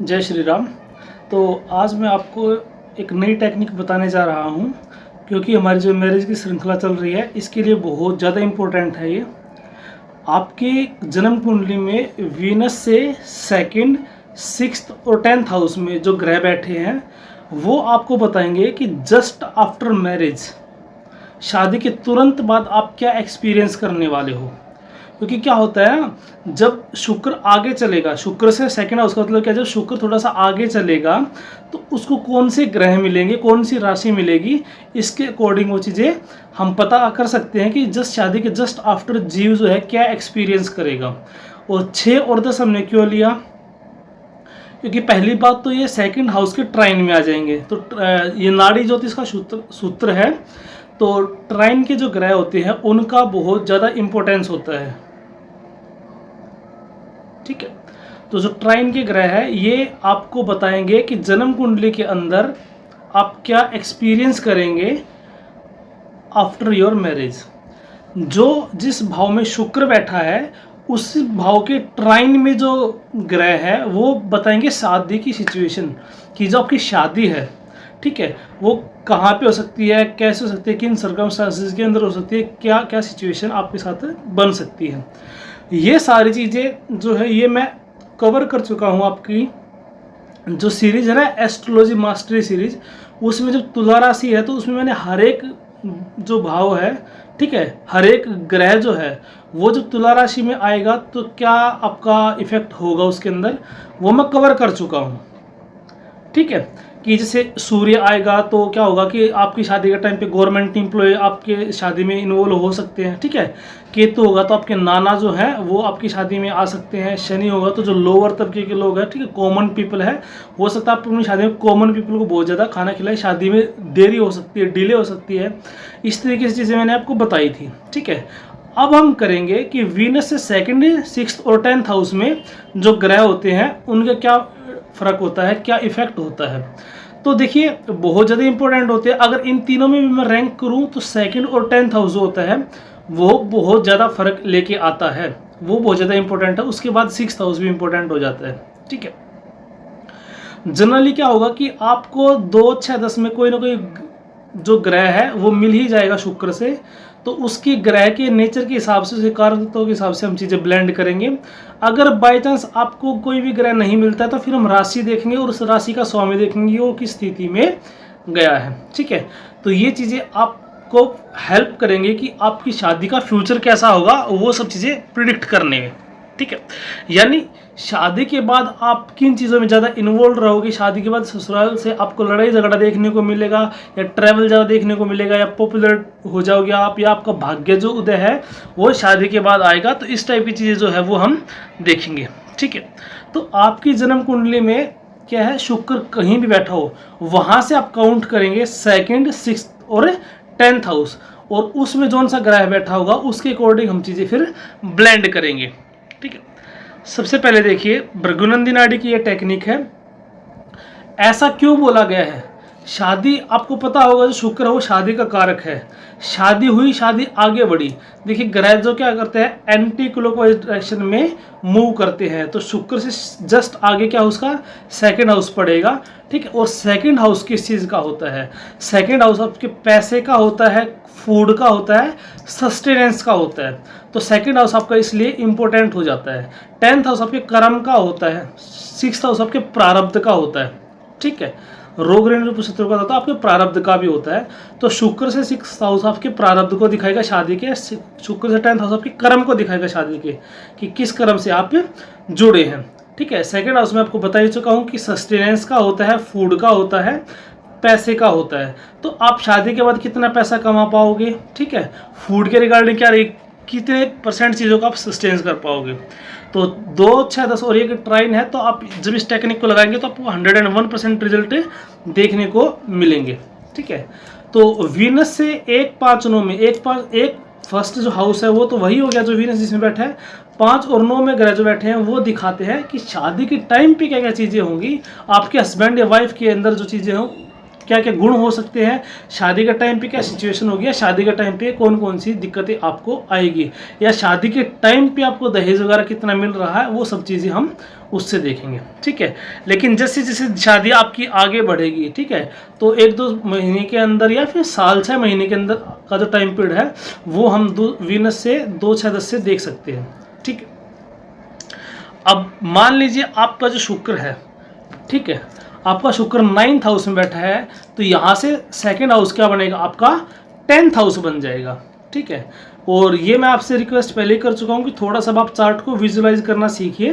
जय श्री राम। तो आज मैं आपको एक नई टेक्निक बताने जा रहा हूँ, क्योंकि हमारी जो मैरिज की श्रृंखला चल रही है इसके लिए बहुत ज़्यादा इम्पोर्टेंट है ये। आपके जन्म कुंडली में वीनस से सेकंड, सिक्स्थ और 10th हाउस में जो ग्रह बैठे हैं वो आपको बताएंगे कि जस्ट आफ्टर मैरिज, शादी के तुरंत बाद आप क्या एक्सपीरियंस करने वाले हो। क्योंकि क्या होता है ना, जब शुक्र आगे चलेगा, शुक्र से सेकंड हाउस का मतलब क्या, जब शुक्र थोड़ा सा आगे चलेगा तो उसको कौन से ग्रह मिलेंगे, कौन सी राशि मिलेगी, इसके अकॉर्डिंग वो चीज़ें हम पता कर सकते हैं कि जस्ट शादी के जस्ट आफ्टर जीव जो है क्या एक्सपीरियंस करेगा। और 6 और 10 हमने क्यों लिया, क्योंकि पहली बात तो ये सेकंड हाउस के ट्राइन में आ जाएंगे। तो ये नाड़ी ज्योतिष का सूत्र है। तो ट्राइन के जो ग्रह होते हैं उनका बहुत ज़्यादा इम्पोर्टेंस होता है, ठीक है। तो जो ट्राइन के ग्रह है ये आपको बताएंगे कि जन्म कुंडली के अंदर आप क्या एक्सपीरियंस करेंगे आफ्टर योर मैरिज। जो जिस भाव में शुक्र बैठा है उस भाव के ट्राइन में जो ग्रह है वो बताएंगे शादी की सिचुएशन, कि जो आपकी शादी है, ठीक है, वो कहाँ पे हो सकती है, कैसे हो सकती है, किन सर्कमस्टांसेस के अंदर हो सकती है, क्या क्या सिचुएशन आपके साथ बन सकती है। ये सारी चीज़ें जो है ये मैं कवर कर चुका हूँ। आपकी जो सीरीज़ है ना, एस्ट्रोलॉजी मास्टरी सीरीज, उसमें जब तुला राशि है तो उसमें मैंने हर एक जो भाव है, ठीक है, हर एक ग्रह जो है वो जब तुला राशि में आएगा तो क्या आपका इफेक्ट होगा उसके अंदर, वो मैं कवर कर चुका हूँ, ठीक है। कि जैसे सूर्य आएगा तो क्या होगा कि आपकी शादी के टाइम पे गवर्नमेंट एम्प्लॉय आपके शादी में इन्वॉल्व हो सकते हैं, ठीक है। केतु होगा तो आपके नाना जो है वो आपकी शादी में आ सकते हैं। शनि होगा तो जो लोअर तबके के लोग हैं, ठीक है, कॉमन पीपल है, हो सकता है आप अपनी शादी में कॉमन पीपल को बहुत ज़्यादा खाना खिलाए, शादी में देरी हो सकती है, डिले हो सकती है। इस तरीके से चीज़ें मैंने आपको बताई थी, ठीक है। अब हम करेंगे कि वीनस से सेकंड, सिक्स्थ और 10th हाउस में जो ग्रह होते हैं उनका क्या फ़र्क होता है, क्या इफेक्ट होता है। तो देखिए बहुत ज़्यादा इंपॉर्टेंट होते हैं। अगर इन तीनों में भी मैं रैंक करूं तो सेकंड और 10th हाउस जो होता है वो बहुत ज़्यादा फर्क लेके आता है, वो बहुत ज़्यादा इंपॉर्टेंट है। उसके बाद 6th हाउस भी इंपॉर्टेंट हो जाता है, ठीक है। जनरली क्या होगा कि आपको 2, 6, 10 में कोई ना कोई जो ग्रह है वो मिल ही जाएगा शुक्र से। तो उसकी ग्रह के नेचर के हिसाब से, उसके कारकत्वों के हिसाब से हम चीज़ें ब्लेंड करेंगे। अगर बाई चांस आपको कोई भी ग्रह नहीं मिलता है तो फिर हम राशि देखेंगे और उस राशि का स्वामी देखेंगे वो किस स्थिति में गया है, ठीक है। तो ये चीज़ें आपको हेल्प करेंगे कि आपकी शादी का फ्यूचर कैसा होगा, वो सब चीज़ें प्रिडिक्ट करने में, ठीक है। यानी शादी के बाद आप किन चीज़ों में ज़्यादा इन्वॉल्व रहोगे, शादी के बाद ससुराल से आपको लड़ाई झगड़ा देखने को मिलेगा या ट्रैवल ज़्यादा देखने को मिलेगा या पॉपुलर हो जाओगे आप, या आपका भाग्य जो उदय है वो शादी के बाद आएगा। तो इस टाइप की चीज़ें जो है वो हम देखेंगे, ठीक है। तो आपकी जन्म कुंडली में क्या है, शुक्र कहीं भी बैठा हो वहाँ से आप काउंट करेंगे सेकेंड, सिक्स्थ और 10th हाउस, और उसमें जौन सा ग्रह बैठा होगा उसके अकॉर्डिंग हम चीज़ें फिर ब्लेंड करेंगे, ठीक है। सबसे पहले देखिए भृगुनंदी नाड़ी की ये टेक्निक है। ऐसा क्यों बोला गया है, शादी आपको पता होगा जो शुक्र है वो शादी का कारक है। शादी हुई, शादी आगे बढ़ी। देखिए ग्रह जो क्या करते हैं, एंटी क्लॉकवाइज डायरेक्शन में मूव करते हैं। तो शुक्र से जस्ट आगे क्या उसका सेकंड हाउस पड़ेगा, ठीक है। और सेकंड हाउस किस चीज़ का होता है, सेकंड हाउस आपके पैसे का होता है, फूड का होता है, सस्टेनेंस का होता है। तो सेकंड हाउस आपका इसलिए इंपॉर्टेंट हो जाता है। 10th हाउस आपके कर्म का होता है, 6th हाउस आपके प्रारब्ध का होता है, ठीक है। रोग ऋण शत्रु का होता है, आपके प्रारब्ध का भी होता है। तो शुक्र से 6th हाउस आपके प्रारब्ध को दिखाएगा शादी के, शुक्र से 10th हाउस आपके कर्म को दिखाएगा शादी के, कि किस कर्म से आप जुड़े हैं, ठीक है। सेकंड हाउस में आपको बता ही चुका हूँ कि सस्टेनेंस का होता है, फूड का होता है, पैसे का होता है। तो आप शादी के बाद कितना पैसा कमा पाओगे, ठीक है। फूड के रिगार्डिंग क्या कितने % चीज़ों को आप सस्टेन्स कर पाओगे। तो 2, 6, 10 और 1 ट्राइन है। तो आप जब इस टेक्निक को लगाएंगे तो आपको 101% रिजल्ट देखने को मिलेंगे, ठीक है। तो वीनस से 1, 5, 9 में 1, 5, 1 फर्स्ट जो हाउस है वो तो वही हो गया जो वीनस जिसमें बैठा है। 5 और 9 में ग्रह जो बैठे हैं वो दिखाते हैं कि शादी के टाइम पे क्या क्या चीज़ें होंगी, आपके हस्बैंड या वाइफ के अंदर जो चीज़ें हों, क्या क्या गुण हो सकते हैं, शादी के टाइम पे क्या सिचुएशन होगी, या शादी के टाइम पे कौन कौन सी दिक्कतें आपको आएगी, या शादी के टाइम पे आपको दहेज वगैरह कितना मिल रहा है, वो सब चीज़ें हम उससे देखेंगे, ठीक है। लेकिन जैसे जैसे शादी आपकी आगे बढ़ेगी, ठीक है, तो 1-2 महीने के अंदर या फिर साल 6 महीने के अंदर का जो टाइम पीरियड है वो हम वीनस से 2-6-10 से देख सकते हैं, ठीक है। अब मान लीजिए आपका जो शुक्र है, ठीक है, आपका शुक्र 9th हाउस में बैठा है, तो यहाँ से सेकंड हाउस क्या बनेगा, आपका 10th हाउस बन जाएगा, ठीक है। और ये मैं आपसे रिक्वेस्ट पहले ही कर चुका हूँ कि थोड़ा सा आप चार्ट को विजुलाइज करना सीखिए,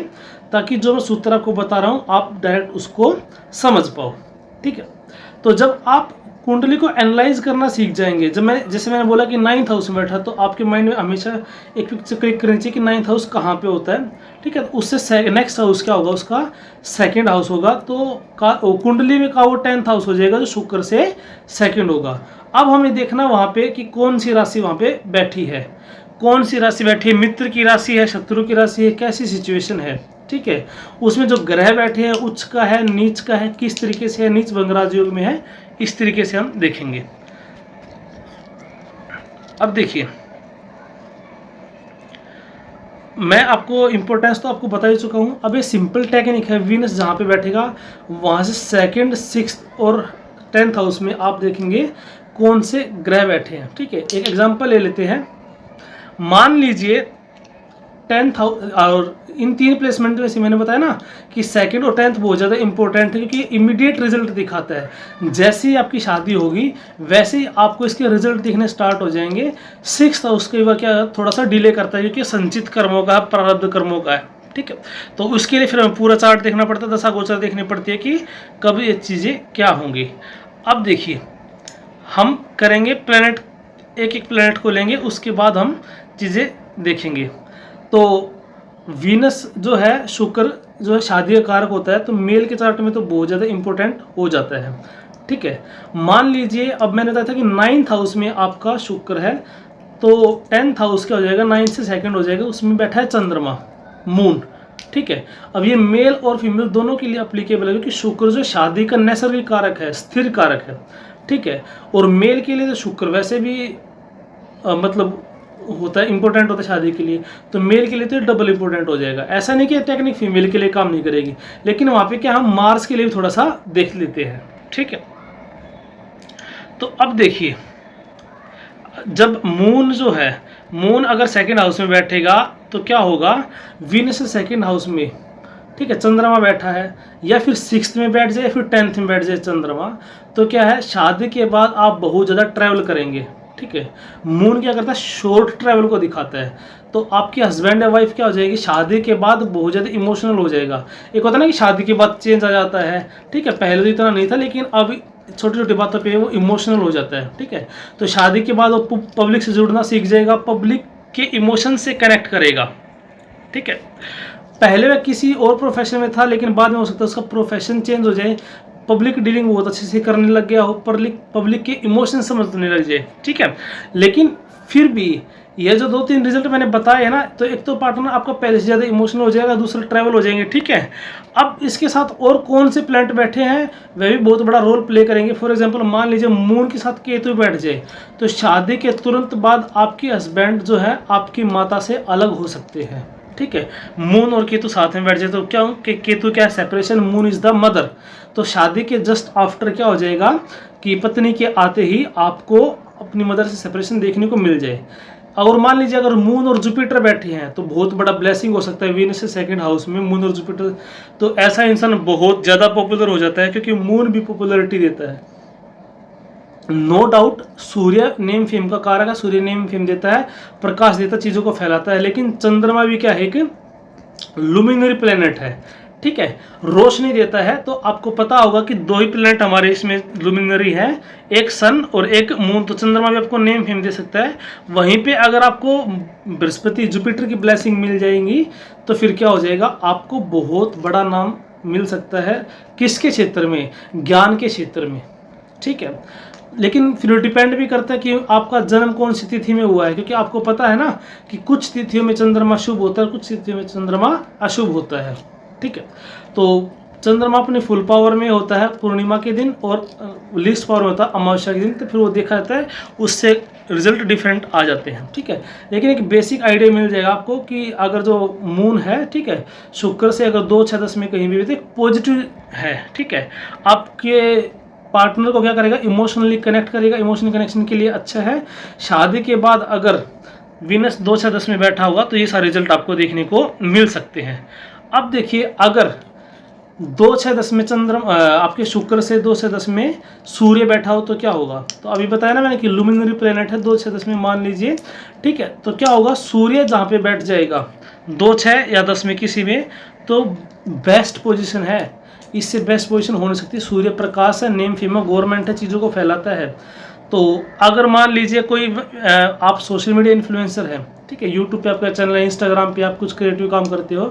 ताकि जो मैं सूत्र आपको बता रहा हूँ आप डायरेक्ट उसको समझ पाओ, ठीक है। तो जब आप कुंडली को एनालाइज करना सीख जाएंगे, जैसे मैंने बोला कि 9th हाउस में बैठा, तो आपके माइंड में हमेशा एक पिक्चर क्लिक करनी चाहिए कि 9th हाउस कहाँ पे होता है, ठीक है। उससे नेक्स्ट हाउस क्या होगा, उसका सेकंड हाउस होगा, तो कुंडली में का वो 10th हाउस हो जाएगा जो शुक्र से सेकंड होगा। अब हमें देखना वहाँ पे कि कौन सी राशि वहाँ पे बैठी है, कौन सी राशि बैठी है, मित्र की राशि है, शत्रु की राशि है, कैसी सिचुएशन है, ठीक है। उसमें जो ग्रह बैठे हैं उच्च का है, नीच का है, किस तरीके से है, नीच भंग राजयोग में है, इस तरीके से हम देखेंगे। अब देखिए, मैं आपको इंपॉर्टेंस तो आपको बता ही चुका हूँ। अब ये सिंपल टेक्निक है, वीनस जहाँ पे बैठेगा वहाँ से सेकंड, 6th और 10th हाउस में आप देखेंगे कौन से ग्रह बैठे हैं, ठीक है। एक एग्जांपल ले लेते हैं, मान लीजिए 10th हाउस, और इन 3 प्लेसमेंट में से मैंने बताया ना कि सेकंड और 10th बहुत ज़्यादा इंपॉर्टेंट है, क्योंकि इमीडिएट रिजल्ट दिखाता है। जैसे ही आपकी शादी होगी वैसे ही आपको इसके रिजल्ट दिखने स्टार्ट हो जाएंगे। 6th हाउस कई बार क्या थोड़ा सा डिले करता है, क्योंकि संचित कर्मों का, प्रारब्ध कर्मों का है, ठीक है। तो उसके लिए फिर हमें पूरा चार्ट देखना पड़ता है, दशा गोचर देखनी पड़ती है कि कब ये चीज़ें क्या होंगी। अब देखिए, हम करेंगे प्लैनेट, एक एक प्लैनेट को लेंगे, उसके बाद हम चीज़ें देखेंगे। तो वीनस जो है, शुक्र जो है शादी का कारक होता है, तो मेल के चार्ट में तो बहुत ज़्यादा इंपॉर्टेंट हो जाता है, ठीक है। मान लीजिए अब मैंने बताया था कि 9th हाउस में आपका शुक्र है, तो 10th हाउस क्या हो जाएगा, 9th से सेकंड हो जाएगा, उसमें बैठा है चंद्रमा, मून, ठीक है। अब ये मेल और फीमेल दोनों के लिए अप्लीकेबल है, क्योंकि शुक्र जो शादी का नैसर्गिक कारक है, स्थिर कारक है, ठीक है। और मेल के लिए तो शुक्र वैसे भी मतलब होता है, इंपॉर्टेंट होता है शादी के लिए, तो मेल के लिए तो डबल इंपॉर्टेंट हो जाएगा। ऐसा नहीं कि टेक्निक फीमेल के लिए काम नहीं करेगी, लेकिन वहाँ पे क्या हम मार्स के लिए भी थोड़ा सा देख लेते हैं, ठीक है। तो अब देखिए, जब मून जो है, मून अगर सेकंड हाउस में बैठेगा तो क्या होगा, वीनस सेकंड हाउस में, ठीक है, चंद्रमा बैठा है, या फिर 6th में बैठ जाए, फिर 10th में बैठ जाए चंद्रमा, तो क्या है, शादी के बाद आप बहुत ज़्यादा ट्रैवल करेंगे, ठीक है। मून क्या करता है, शॉर्ट ट्रैवल को दिखाता है, तो आपकी हस्बैंड या वाइफ क्या हो जाएगी, शादी के बाद बहुत ज़्यादा इमोशनल हो जाएगा। एक होता है ना कि शादी के बाद चेंज आ जाता है, ठीक है, पहले तो इतना नहीं था, लेकिन अब छोटी छोटी बातों पे वो इमोशनल हो जाता है, ठीक है। तो शादी के बाद वो पब्लिक से जुड़ना सीख जाएगा, पब्लिक के इमोशन से कनेक्ट करेगा, ठीक है। पहले वह किसी और प्रोफेशन में था, लेकिन बाद में हो सकता है उसका प्रोफेशन चेंज हो जाए, पब्लिक डीलिंग बहुत अच्छे से करने लग गया हो, पब्लिक के इमोशन समझने लग जाए, ठीक है। लेकिन फिर भी ये जो 2-3 रिजल्ट मैंने बताए हैं ना, तो एक तो पार्टनर आपका पहले से ज़्यादा इमोशनल हो जाएगा, दूसरा ट्रैवल हो जाएंगे, ठीक है। अब इसके साथ और कौन से प्लैनेट बैठे हैं वह भी बहुत बड़ा रोल प्ले करेंगे। फॉर एग्जांपल, मान लीजिए मून के साथ केतु बैठ जाए, तो शादी के तुरंत बाद आपके हस्बैंड जो है आपकी माता से अलग हो सकते हैं, ठीक है। मून और केतु साथ में बैठ जाए तो क्या कि केतु क्या separation, moon is the mother, तो शादी के जस्ट आफ्टर क्या हो जाएगा कि पत्नी के आते ही आपको अपनी मदर से सेपरेशन देखने को मिल जाए। और मान लीजिए अगर मून और जुपिटर बैठे हैं तो बहुत बड़ा ब्लेसिंग हो सकता है, वीनस से सेकंड हाउस में मून और जुपिटर, तो ऐसा इंसान बहुत ज़्यादा पॉपुलर हो जाता है, क्योंकि मून भी पॉपुलरिटी देता है। नो डाउट सूर्य नेम फेम का कारक है, सूर्य नेम फेम देता है, प्रकाश देता है, चीज़ों को फैलाता है, लेकिन चंद्रमा भी क्या है, एक लुमिनरी प्लेनेट है, ठीक है, रोशनी देता है। तो आपको पता होगा कि 2 ही प्लेनेट हमारे इसमें लुमिनरी है, एक सन और एक मून, तो चंद्रमा भी आपको नेम फेम दे सकता है। वहीं पे अगर आपको बृहस्पति जुपिटर की ब्लेसिंग मिल जाएंगी तो फिर क्या हो जाएगा, आपको बहुत बड़ा नाम मिल सकता है, किसके क्षेत्र में, ज्ञान के क्षेत्र में, ठीक है। लेकिन फिर डिपेंड भी करता है कि आपका जन्म कौन सी तिथि में हुआ है, क्योंकि आपको पता है ना कि कुछ तिथियों में चंद्रमा शुभ होता है, कुछ तिथियों में चंद्रमा अशुभ होता है, ठीक है। तो चंद्रमा अपने फुल पावर में होता है पूर्णिमा के दिन और लीस्ट पावर में होता है अमावस्या के दिन, तो फिर वो देखा जाता है, उससे रिजल्ट डिफरेंट आ जाते हैं, ठीक है। लेकिन एक बेसिक आइडिया मिल जाएगा आपको कि अगर जो मून है, ठीक है, शुक्र से अगर 2, 6, 10 में कहीं भी पॉजिटिव है, ठीक है, आपके पार्टनर को क्या करेगा, इमोशनली कनेक्ट करेगा, इमोशनल कनेक्शन के लिए अच्छा है। शादी के बाद अगर वीनस 2, 6, 10 में बैठा होगा तो ये सारे रिजल्ट आपको देखने को मिल सकते हैं। अब देखिए, अगर 2, 6, 10 में चंद्रमा आपके शुक्र से 2 से 10 में सूर्य बैठा हो तो क्या होगा, तो अभी बताया ना मैंने कि लुमिनरी प्लेनेट है 2, 6, 10 में मान लीजिए, ठीक है, तो क्या होगा, सूर्य जहाँ पे बैठ जाएगा 2, 6 या 10 में किसी में, तो बेस्ट पोजीशन है, इससे बेस्ट पोजीशन हो नहीं सकती। सूर्य प्रकाश है, नेम फेम गवर्नमेंट है, चीज़ों को फैलाता है। तो अगर मान लीजिए कोई आप सोशल मीडिया इन्फ्लुएंसर है, ठीक है, यूट्यूब पे आपका चैनल है, इंस्टाग्राम पे आप कुछ क्रिएटिव काम करते हो,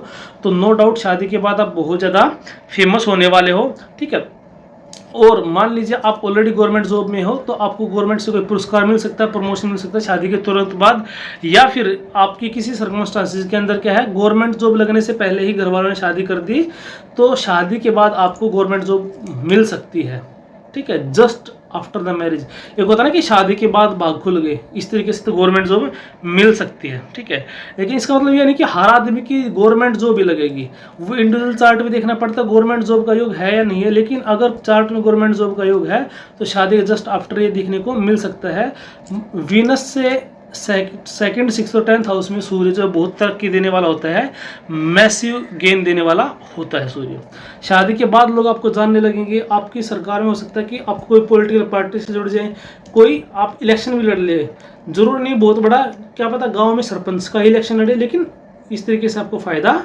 तो नो डाउट शादी के बाद आप बहुत ज़्यादा फेमस होने वाले हो, ठीक है। और मान लीजिए आप ऑलरेडी गवर्नमेंट जॉब में हो तो आपको गवर्नमेंट से कोई पुरस्कार मिल सकता है, प्रमोशन मिल सकता है शादी के तुरंत बाद, या फिर आपकी किसी सर्कमस्टांसिस के अंदर क्या है, गवर्नमेंट जॉब लगने से पहले ही घर वालों ने शादी कर दी, तो शादी के बाद आपको गवर्नमेंट जॉब मिल सकती है, ठीक है, जस्ट आफ्टर द मैरिज। एक होता है ना कि शादी के बाद भाग खुल गए, इस तरीके से तो गवर्नमेंट जॉब मिल सकती है, ठीक है। लेकिन इसका मतलब ये नहीं कि हर आदमी की गवर्नमेंट जॉब ही लगेगी, वो इंडिविजुअल चार्ट में देखना पड़ता है गवर्नमेंट जॉब का योग है या नहीं है। लेकिन अगर चार्ट में गवर्नमेंट जॉब का योग है तो शादी जस्ट आफ्टर ये देखने को मिल सकता है। वीनस से सेकंड, 6th और 10th हाउस में सूर्य जो बहुत तरक्की देने वाला होता है, मैसिव गेन देने वाला होता है सूर्य। शादी के बाद लोग आपको जानने लगेंगे, आपकी सरकार में हो सकता है कि आप कोई पॉलिटिकल पार्टी से जुड़ जाए, कोई आप इलेक्शन भी लड़ ले, जरूर नहीं बहुत बड़ा, क्या पता गांव में सरपंच का इलेक्शन लड़े, लेकिन इस तरीके से आपको फायदा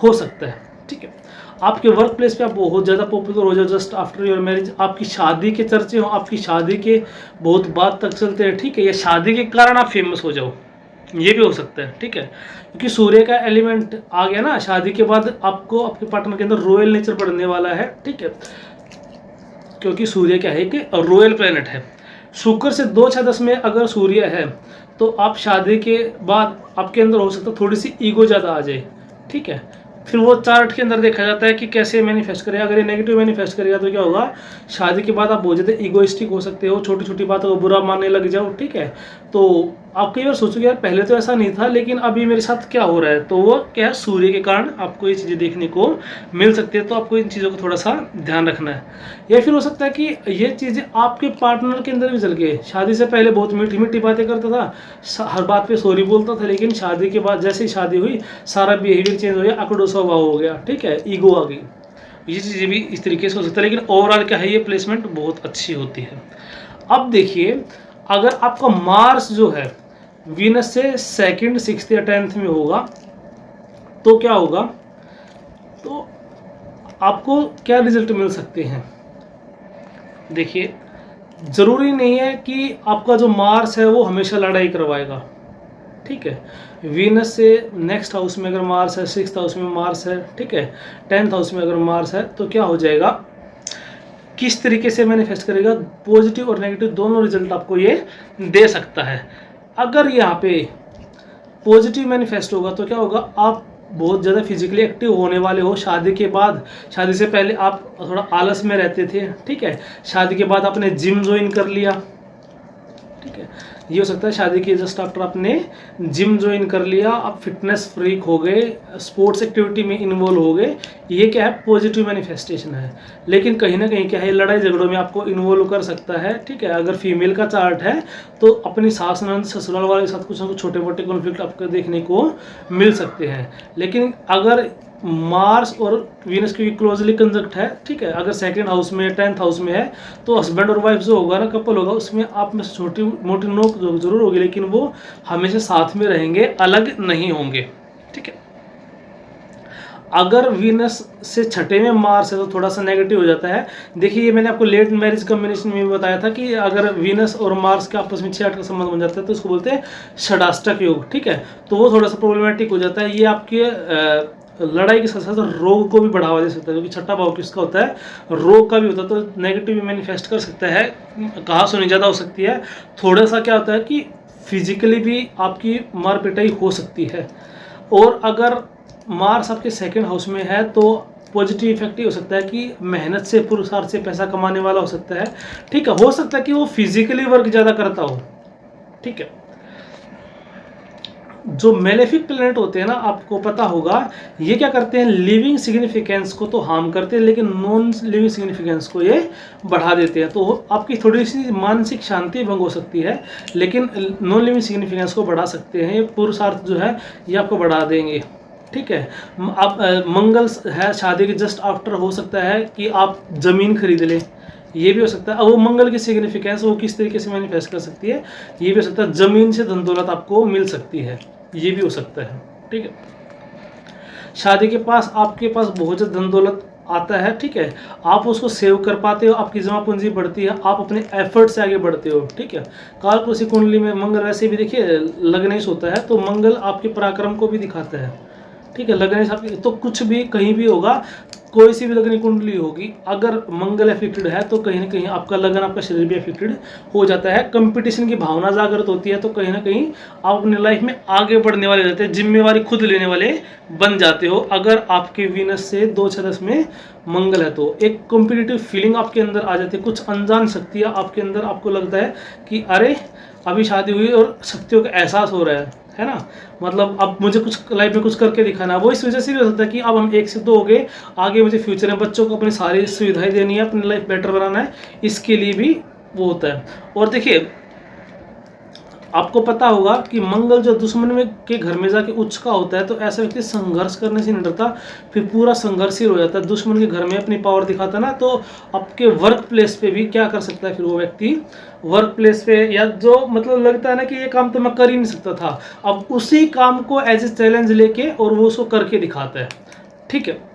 हो सकता है, ठीक है। आपके वर्क प्लेस पे आप बहुत ज़्यादा पॉपुलर हो जाओ जस्ट आफ्टर योर मैरिज, आपकी शादी के चर्चे हो, आपकी शादी के बहुत बात तक चलते हैं, ठीक है, या शादी के कारण आप फेमस हो जाओ, ये भी हो सकता है, ठीक है। क्योंकि सूर्य का एलिमेंट आ गया ना, शादी के बाद आपको आपके पार्टनर के अंदर रॉयल नेचर बढ़ने वाला है, ठीक है, क्योंकि सूर्य क्या है कि रॉयल प्लेनेट है। शुक्र से 2, 6, 10 में अगर सूर्य है तो आप शादी के बाद आपके अंदर हो सकता है थोड़ी सी ईगो ज़्यादा आ जाए, ठीक है। फिर वो चार्ट के अंदर देखा जाता है कि कैसे मैनिफेस्ट करेगा। अगर ये नेगेटिव मैनिफेस्ट करेगा तो क्या होगा, शादी के बाद आप बहुत ज़्यादा ईगोइस्टिक हो सकते हो, छोटी छोटी बातों को बुरा मानने लग जाओ, ठीक है। तो आप कई बार सोचोगे यार पहले तो ऐसा नहीं था, लेकिन अभी मेरे साथ क्या हो रहा है, तो वो क्या है, सूर्य के कारण आपको ये चीज़ें देखने को मिल सकती है। तो आपको इन चीज़ों को थोड़ा सा ध्यान रखना है। या फिर हो सकता है कि ये चीज़ें आपके पार्टनर के अंदर भी चल गए, शादी से पहले बहुत मीठी मीठी बातें करता था, हर बात पे सॉरी बोलता था, लेकिन शादी के बाद जैसे ही शादी हुई सारा बिहेवियर चेंज हो गया, आकड़ो स्वभाव हो गया, ठीक है, ईगो आ गई। ये चीज़ें भी इस तरीके से हो सकता है, लेकिन ओवरऑल क्या है, ये प्लेसमेंट बहुत अच्छी होती है। अब देखिए, अगर आपका मार्स जो है वीनस से 2nd, 6th या 10th में होगा तो क्या होगा, तो आपको क्या रिजल्ट मिल सकते हैं। देखिए, ज़रूरी नहीं है कि आपका जो मार्स है वो हमेशा लड़ाई करवाएगा, ठीक है। वीनस से नेक्स्ट हाउस में अगर मार्स है, 6th हाउस में मार्स है, ठीक है, 10th हाउस में अगर मार्स है, तो क्या हो जाएगा, किस तरीके से मैनिफेस्ट करेगा, पॉजिटिव और नेगेटिव दोनों रिजल्ट आपको ये दे सकता है। अगर यहाँ पे पॉजिटिव मैनिफेस्ट होगा तो क्या होगा, आप बहुत ज़्यादा फिजिकली एक्टिव होने वाले हो शादी के बाद। शादी से पहले आप थोड़ा आलस में रहते थे, ठीक है, शादी के बाद आपने जिम ज्वाइन कर लिया, ठीक है, ये हो सकता है शादी के जस्ट आफ्टर आपने जिम ज्वाइन कर लिया, आप फिटनेस फ्रीक हो गए, स्पोर्ट्स एक्टिविटी में इन्वॉल्व हो गए, ये क्या है, पॉजिटिव मैनिफेस्टेशन है। लेकिन कहीं ना कहीं क्या है, लड़ाई झगड़ों में आपको इन्वॉल्व कर सकता है, ठीक है। अगर फीमेल का चार्ट है तो अपनी सास ननद ससुराल वाले के साथ कुछ ना कुछ छोटे मोटे कॉन्फ्लिक्ट आपको देखने को मिल सकते हैं। लेकिन अगर मार्स और वीनस की क्लोजली कंजक्ट है, ठीक है, अगर 2nd हाउस में 10th हाउस में है तो हस्बैंड और वाइफ जो होगा ना, कपल होगा, उसमें आप में छोटी मोटी नोक जरूर होगी, लेकिन वो हमेशा साथ में रहेंगे, अलग नहीं होंगे, ठीक है। अगर वीनस से 6ठे में मार्स है तो थोड़ा सा नेगेटिव हो जाता है। देखिए, ये मैंने आपको लेट मैरिज कॉम्बिनेशन में भी बताया था कि अगर वीनस और मार्स के आपस में 6-8 का संबंध बन जाता है तो उसको बोलते हैं षडाष्टक योग, ठीक है। तो वो थोड़ा सा प्रॉब्लमेटिक हो जाता है। ये आपके लड़ाई के साथ साथ रोग को भी बढ़ावा दे सकता है, क्योंकि 6ठा भाव किसका होता है, रोग का भी होता है। तो नेगेटिव भी मैनिफेस्ट कर सकता है, कहा सुनी ज़्यादा हो सकती है। थोड़ा सा क्या होता है कि फिजिकली भी आपकी मार पिटाई हो सकती है। और अगर मार्स आपके 2nd हाउस में है तो पॉजिटिव इफेक्ट ये हो सकता है कि मेहनत से पुरुषार्थ से पैसा कमाने वाला हो सकता है, ठीक है। हो सकता है कि वो फिजिकली वर्क ज़्यादा करता हो, ठीक है। जो मेलेफिक प्लैनेट होते हैं ना, आपको पता होगा ये क्या करते हैं, लिविंग सिग्निफिकेंस को तो हार्म करते हैं, लेकिन नॉन लिविंग सिग्निफिकेंस को ये बढ़ा देते हैं। तो आपकी थोड़ी सी मानसिक शांति भंग हो सकती है, लेकिन नॉन लिविंग सिग्निफिकेंस को बढ़ा सकते हैं। ये पुरुषार्थ जो है ये आपको बढ़ा देंगे, ठीक है। आप मंगल है शादी के जस्ट आफ्टर, हो सकता है कि आप ज़मीन खरीद लें, ये भी हो सकता है। अब वो मंगल की सिग्निफिकेंस वो किस तरीके से मैनिफेस्ट कर सकती है, ये भी हो सकता है। ज़मीन से धन दौलत आपको मिल सकती है, ये भी हो सकता है, ठीक है। शादी के पास आपके पास बहुत ज़्यादा धन दौलत आता है, ठीक है। आप उसको सेव कर पाते हो, आपकी जमा पूंजी बढ़ती है, आप अपने एफर्ट से आगे बढ़ते हो, ठीक है। कालपुरुषी कुंडली में मंगल वैसे भी देखिए लग्नेश होता है, तो मंगल आपके पराक्रम को भी दिखाता है, ठीक है। लग्नेश आपकी, तो कुछ भी कहीं भी होगा, कोई सी भी लग्न कुंडली होगी, अगर मंगल एफेक्टेड है तो कहीं ना कहीं आपका लगन, आपका शरीर भी एफेक्टेड हो जाता है। कंपटीशन की भावना जागृत होती है, तो कहीं ना कहीं आप अपनी लाइफ में आगे बढ़ने वाले रहते हैं, जिम्मेवारी खुद लेने वाले बन जाते हो। अगर आपके वीनस से 2-6-10 में मंगल है तो एक कॉम्पिटिटिव फीलिंग आपके अंदर आ जाती है, कुछ अनजान शक्तियाँ आपके अंदर, आपको लगता है कि अरे अभी शादी हुई और शक्तियों का एहसास हो रहा है ना। मतलब अब मुझे कुछ लाइफ में कुछ करके दिखाना, वो इस वजह से भी हो सकता है कि अब हम 1 से 2 हो गए, आगे मुझे फ्यूचर में बच्चों को अपनी सारी सुविधाएं देनी है, अपनी लाइफ बेटर बनाना है, इसके लिए भी वो होता है। और देखिए आपको पता होगा कि मंगल जो दुश्मन में के घर में जाके उच्च का होता है, तो ऐसा व्यक्ति संघर्ष करने से नहीं डरता, फिर पूरा संघर्षशील हो जाता है। दुश्मन के घर में अपनी पावर दिखाता है ना, तो आपके वर्क प्लेस पे भी क्या कर सकता है फिर वो व्यक्ति, वर्क प्लेस पे, या जो मतलब लगता है ना कि ये काम तो मैं कर ही नहीं सकता था, अब उसी काम को एज ए चैलेंज लेके और वो उसको करके दिखाता है, ठीक है।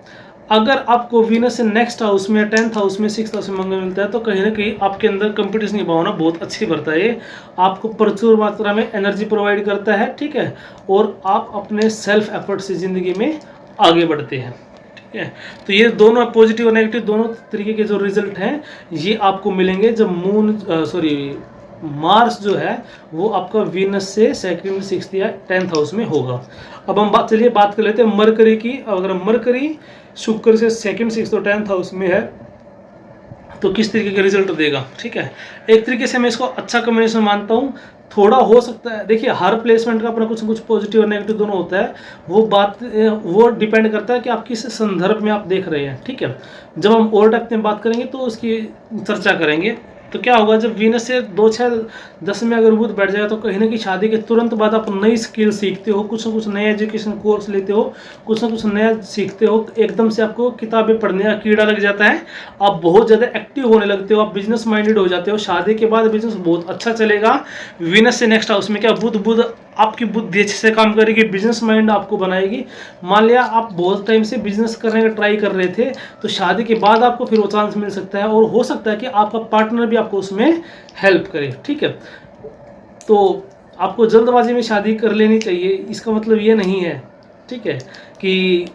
अगर आपको वीनस से नेक्स्ट हाउस में, 10th हाउस में, 6th हाउस में मंगल मिलता है, तो कहीं ना कहीं आपके अंदर कंपटीशन की भावना बहुत अच्छी बढ़ता है, ये आपको प्रचुर मात्रा में एनर्जी प्रोवाइड करता है, ठीक है। और आप अपने सेल्फ एफर्ट से ज़िंदगी में आगे बढ़ते हैं, ठीक है। तो ये दोनों पॉजिटिव और नेगेटिव दोनों तरीके के जो रिजल्ट हैं ये आपको मिलेंगे जब मार्स जो है वो आपका वीनस से 2nd, 6th या 10th हाउस में होगा। अब हम चलिए बात कर लेते हैं मरकरी की। अगर मरकरी शुक्र से 2nd, 6th और 10th हाउस में है तो किस तरीके का रिजल्ट देगा, ठीक है। एक तरीके से मैं इसको अच्छा कॉम्बिनेशन मानता हूँ। थोड़ा हो सकता है, देखिए हर प्लेसमेंट का अपना कुछ न कुछ पॉजिटिव और नेगेटिव दोनों होता है, वो डिपेंड करता है कि आप किस संदर्भ में आप देख रहे हैं, ठीक है। जब हम और डेप्थ में बात करेंगे तो उसकी चर्चा करेंगे। तो क्या होगा, जब वीनस से 2, 6, 10 में अगर बुध बैठ जाएगा, तो कहीं ना कहीं शादी के तुरंत बाद आप नई स्किल सीखते हो, कुछ ना कुछ नया एजुकेशन कोर्स लेते हो, कुछ ना कुछ नया सीखते हो, एकदम से आपको किताबें पढ़ने का कीड़ा लग जाता है, आप बहुत ज़्यादा एक्टिव होने लगते हो, आप बिजनेस माइंडेड हो जाते हो। शादी के बाद बिजनेस बहुत अच्छा चलेगा। वीनस से नेक्स्ट हाउस में क्या, बुध आपकी बुद्धि अच्छे से काम करेगी, बिजनेस माइंड आपको बनाएगी। मान लिया आप बहुत टाइम से बिजनेस करने का ट्राई कर रहे थे, तो शादी के बाद आपको फिर वो चांस मिल सकता है, और हो सकता है कि आपका पार्टनर भी आपको उसमें हेल्प करे, ठीक है। तो आपको जल्दबाजी में शादी कर लेनी चाहिए, इसका मतलब ये नहीं है, ठीक है, कि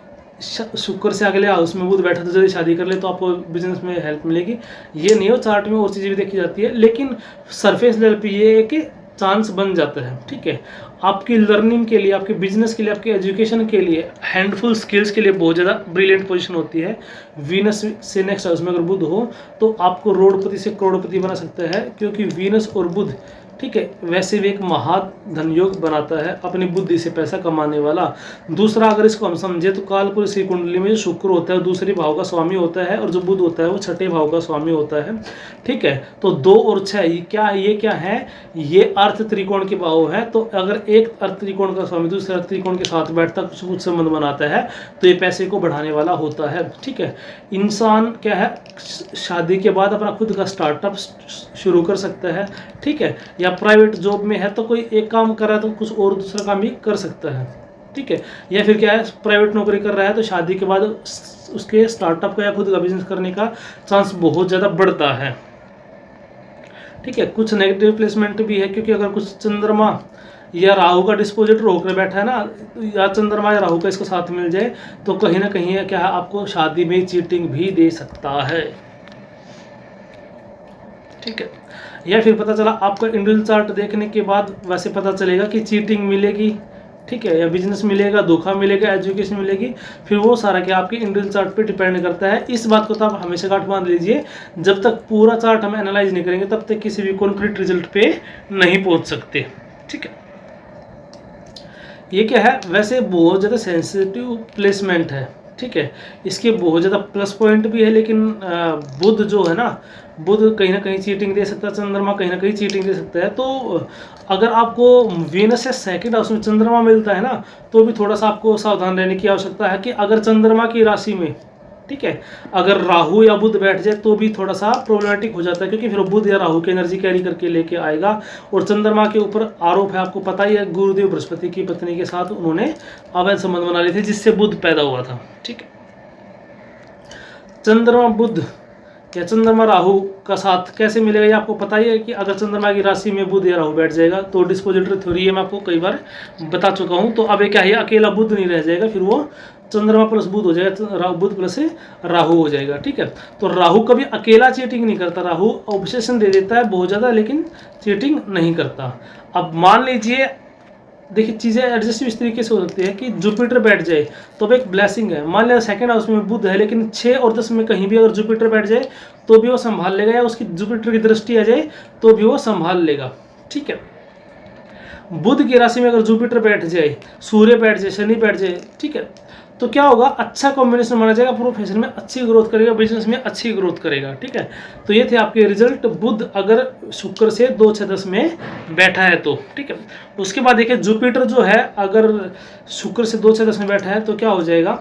शुक्र से अगले हाउस में बुध बैठा तो जल्दी शादी कर ले तो आपको बिजनेस में हेल्प मिलेगी, ये नहीं हो। चार्ट में और चीज़ें भी देखी जाती है, लेकिन सरफेस लेवल पे ये है कि चांस बन जाता है, ठीक है। आपकी लर्निंग के लिए, आपके बिजनेस के लिए, आपके एजुकेशन के लिए, हैंडफुल स्किल्स के लिए बहुत ज़्यादा ब्रिलियंट पोजीशन होती है। वीनस से नेक्स्ट हाउस में अगर बुध हो तो आपको रोडपति से करोड़पति बना सकता है, क्योंकि वीनस और बुध, ठीक है, वैसे भी एक महाधन योग बनाता है अपनी बुद्धि से पैसा कमाने वाला। दूसरा अगर इसको हम समझे तो कालपुरुष की कुंडली में जो शुक्र होता है दूसरे भाव का स्वामी होता है, और जो बुध होता है वो 6ठे भाव का स्वामी होता है, ठीक है। तो 2 और 6 ये क्या है, ये अर्थ त्रिकोण के भाव है। तो अगर एक अर्थ त्रिकोण का स्वामी दूसरे अर्थ त्रिकोण के साथ बैठता कुछ संबंध बनाता है तो ये पैसे को बढ़ाने वाला होता है, ठीक है। इंसान क्या है, शादी के बाद अपना खुद का स्टार्टअप शुरू कर सकता है, ठीक है, या प्राइवेट जॉब में है तो कोई एक काम कर रहा है तो कुछ और दूसरा काम भी कर सकता है, ठीक है। या फिर क्या है, प्राइवेट नौकरी कर रहा है तो शादी के बाद उसके स्टार्टअप का या खुद का बिजनेस करने का चांस बहुत ज़्यादा बढ़ता है, ठीक है। कुछ नेगेटिव प्लेसमेंट भी है, क्योंकि अगर कुछ चंद्रमा या राहु का डिस्पोजिटर होकर बैठा है ना, या चंद्रमा या राहु का इसका साथ मिल जाए तो कहीं ना कहीं क्या है, आपको शादी में चीटिंग भी दे सकता है, ठीक है। या फिर पता चला आपका इंडिविजुअल चार्ट देखने के बाद वैसे पता चलेगा कि चीटिंग मिलेगी, ठीक है, या बिजनेस मिलेगा, धोखा मिलेगा, एजुकेशन मिलेगी, फिर वो सारा क्या आपके इंडिविजुअल चार्ट पे डिपेंड करता है। इस बात को तो आप हमेशा गांठ बांध लीजिए, जब तक पूरा चार्ट हम एनालाइज नहीं करेंगे तब तक किसी भी कॉन्क्रीट रिजल्ट पे नहीं पहुंच सकते। ठीक है, ये क्या है, वैसे बहुत ज़्यादा सेंसिटिव प्लेसमेंट है। ठीक है, इसके बहुत ज़्यादा प्लस पॉइंट भी है, लेकिन बुध जो है ना, बुध कहीं ना कहीं चीटिंग दे सकता है, चंद्रमा कहीं ना कहीं चीटिंग दे सकता है। तो अगर आपको वीनस से सेकंड हाउस में चंद्रमा मिलता है ना, तो भी थोड़ा सा आपको सावधान रहने की आवश्यकता है कि अगर चंद्रमा की राशि में, ठीक है, अगर राहु या बुध बैठ जाए तो भी थोड़ा सा प्रॉब्लमेटिक हो जाता है, क्योंकि फिर बुध या राहु की एनर्जी कैरी करके लेके आएगा। और चंद्रमा के ऊपर आरोप है, आपको पता ही है, गुरुदेव बृहस्पति की पत्नी के साथ उन्होंने अवैध संबंध बना लिए थे, जिससे बुध पैदा हुआ था। ठीक है, चंद्रमा बुध या चंद्रमा राहु का साथ कैसे मिलेगा, ये आपको पता ही है कि अगर चंद्रमा की राशि में बुध या राहु बैठ जाएगा तो डिस्पोजिटरी थ्योरी है, मैं आपको कई बार बता चुका हूँ। तो अब ये क्या है, अकेला बुध नहीं रह जाएगा, फिर वो चंद्रमा प्लस बुध हो जाएगा, बुध प्लस राहु हो जाएगा। ठीक है, तो राहु कभी अकेला चीटिंग नहीं करता, राहु ऑब्सेशन दे देता है बहुत ज़्यादा, लेकिन चीटिंग नहीं करता। अब मान लीजिए, देखिए चीज़ें एडजस्ट इस तरीके से हो सकती है कि जुपिटर बैठ जाए तो अब एक ब्लेसिंग है। मान लिया सेकंड हाउस में बुध है, लेकिन 6 और 10 में कहीं भी अगर जुपिटर बैठ जाए तो भी वो संभाल लेगा, या उसकी जुपिटर की दृष्टि आ जाए तो भी वो संभाल लेगा। ठीक है, बुध की राशि में अगर जुपिटर बैठ जाए, सूर्य बैठ जाए, शनि बैठ जाए, ठीक है, तो क्या होगा, अच्छा कॉम्बिनेशन माना जाएगा, प्रोफेशन में अच्छी ग्रोथ करेगा, बिजनेस में अच्छी ग्रोथ करेगा। ठीक है, तो ये थे आपके रिजल्ट, बुध अगर शुक्र से 2, 6, 10 में बैठा है तो। ठीक है, उसके बाद देखिए जुपिटर जो है अगर शुक्र से 2, 6, 10 में बैठा है तो क्या हो जाएगा,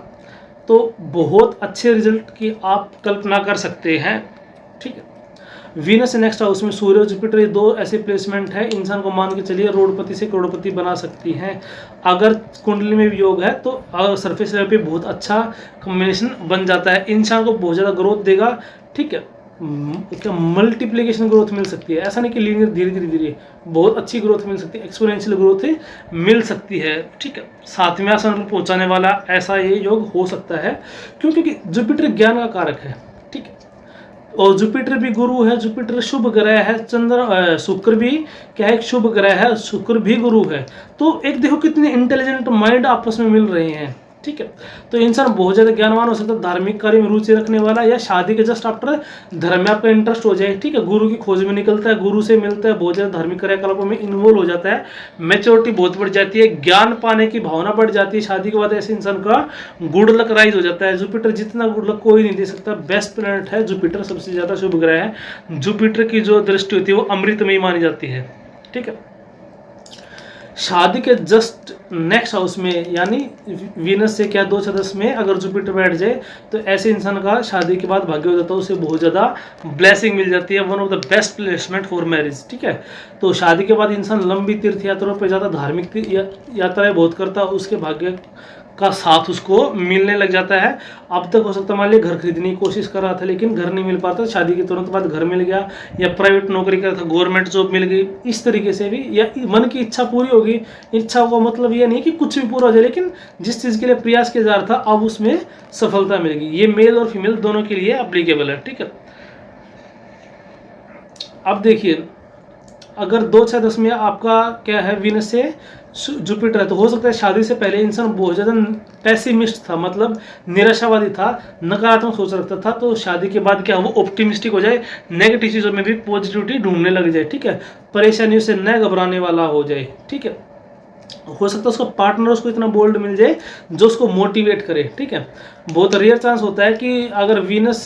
तो बहुत अच्छे रिजल्ट की आप कल्पना कर सकते हैं। ठीक है, वीनस नेक्स्ट हाउस में सूर्य और जुपिटर, ये 2 ऐसे प्लेसमेंट है, इंसान को मान के चलिए रोडपति से करोड़पति बना सकती हैं। अगर कुंडली में भी योग है तो सरफेस लेवल पे बहुत अच्छा कॉम्बिनेशन बन जाता है, इंसान को बहुत ज़्यादा ग्रोथ देगा। ठीक है, इसका मल्टीप्लिकेशन ग्रोथ मिल सकती है, ऐसा नहीं कि लीनियर धीरे धीरे धीरे, बहुत अच्छी ग्रोथ मिल सकती है, एक्सपोनेंशियल ग्रोथ मिल सकती है। ठीक है, 7वें आसन पर पहुँचाने वाला ऐसा ये योग हो सकता है, क्योंकि जुपिटर ज्ञान का कारक है। ठीक है, और जुपिटर भी गुरु है, जुपिटर शुभ ग्रह है, शुक्र भी क्या है, एक शुभ ग्रह है, शुक्र भी गुरु है। तो एक देखो कितने इंटेलिजेंट माइंड आपस में मिल रहे हैं। ठीक है, तो इंसान बहुत ज़्यादा ज्ञानवान हो सकता है, धार्मिक कार्य में रुचि रखने वाला, या शादी के जस्ट आफ्टर धर्म में आपका इंटरेस्ट हो जाए। ठीक है, गुरु की खोज में निकलता है, गुरु से मिलता है, बहुत ज़्यादा धार्मिक क्रियाकलापों में इन्वॉल्व हो जाता है, मैच्योरिटी बहुत बढ़ जाती है, ज्ञान पाने की भावना बढ़ जाती है। शादी के बाद ऐसे इंसान का गुड लक राइज हो जाता है। जुपिटर जितना गुड लक कोई नहीं दे सकता, बेस्ट प्लैनेट है जुपिटर, सबसे ज़्यादा शुभ ग्रह है। जुपिटर की जो दृष्टि होती है वो अमृतमयी मानी जाती है। ठीक है, शादी के जस्ट नेक्स्ट हाउस में, यानी वीनस से क्या 2, 6, 10 में अगर जुपिटर बैठ जाए तो ऐसे इंसान का शादी के बाद भाग्य हो जाता है, उसे बहुत ज़्यादा ब्लेसिंग मिल जाती है, one of the best placement for marriage. ठीक है, तो शादी के बाद इंसान लंबी तीर्थ यात्राओं पर ज़्यादा, धार्मिक यात्राएं बहुत करता है, उसके भाग्य का साथ उसको मिलने लग जाता है। अब तक हो सकता है मान लिया घर खरीदने की कोशिश कर रहा था लेकिन घर नहीं मिल पाता, शादी के तुरंत बाद घर मिल गया, या प्राइवेट नौकरी कर रहा था गवर्नमेंट जॉब मिल गई, इस तरीके से भी, या मन की इच्छा पूरी होगी। इच्छा का मतलब ये नहीं कि कुछ भी पूरा हो जाए, लेकिन जिस चीज़ के लिए प्रयास किया जा रहा था अब उसमें सफलता मिलेगी। ये मेल और फीमेल दोनों के लिए अप्लीकेबल है। ठीक है, अब देखिए अगर 2, 6, 10 में आपका क्या है, वीनस से जुपिटर है, तो हो सकता है शादी से पहले इंसान बहुत ज़्यादा पैसिमिस्ट था, मतलब निराशावादी था, नकारात्मक सोच रखता था, तो शादी के बाद क्या वो ऑप्टिमिस्टिक हो जाए, नेगेटिव चीज़ों में भी पॉजिटिविटी ढूंढने लग जाए। ठीक है, परेशानियों से न घबराने वाला हो जाए। ठीक है, हो सकता है उसका पार्टनर उसको इतना बोल्ड मिल जाए जो उसको मोटिवेट करे। ठीक है, बहुत रेयर चांस होता है कि अगर वीनस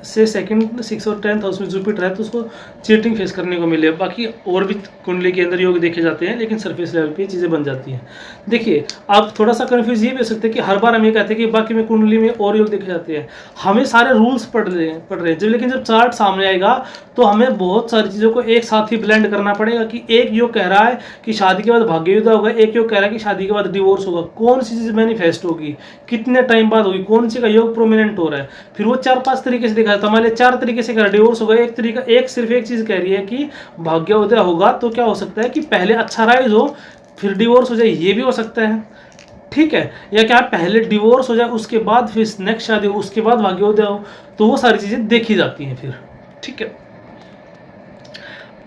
से सेकंड, 6 और 10th हाउस में जुपिटर है तो उसको चीटिंग फेस करने को मिले। बाकी और भी कुंडली के अंदर योग देखे जाते हैं, लेकिन सरफेस लेवल पे चीज़ें बन जाती हैं। देखिए आप थोड़ा सा कन्फ्यूज ये भी हो सकते हैं कि हर बार हम ये कहते हैं कि बाकी में कुंडली में और योग देखे जाते हैं, हमें सारे रूल्स पढ़ रहे हैं जब, लेकिन जब चार्ट सामने आएगा तो हमें बहुत सारी चीज़ों को एक साथ ही ब्लेंड करना पड़ेगा कि एक योग कह रहा है कि शादी के बाद भाग्ययुद्ध होगा, एक योग कह रहा है कि शादी के बाद डिवोर्स होगा, कौन सी चीज़ मैनिफेस्ट होगी, कितने टाइम बाद होगी, कौन सी का योग प्रोमिनेंट हो रहा है। फिर वो 4-5 तरीके से दिखाया, तो हमारे 4 तरीके से कह रहा है डिवोर्स होगा, एक तरीका, एक सिर्फ एक चीज़ कह रही है कि भाग्योदय होगा। तो क्या हो सकता है कि पहले अच्छा राइज हो फिर डिवोर्स हो जाए, ये भी हो सकता है। ठीक है, या क्या पहले डिवोर्स हो जाए उसके बाद फिर नेक्स्ट शादी हो उसके बाद भाग्योदय हो, तो वो सारी चीज़ें देखी जाती हैं फिर। ठीक है,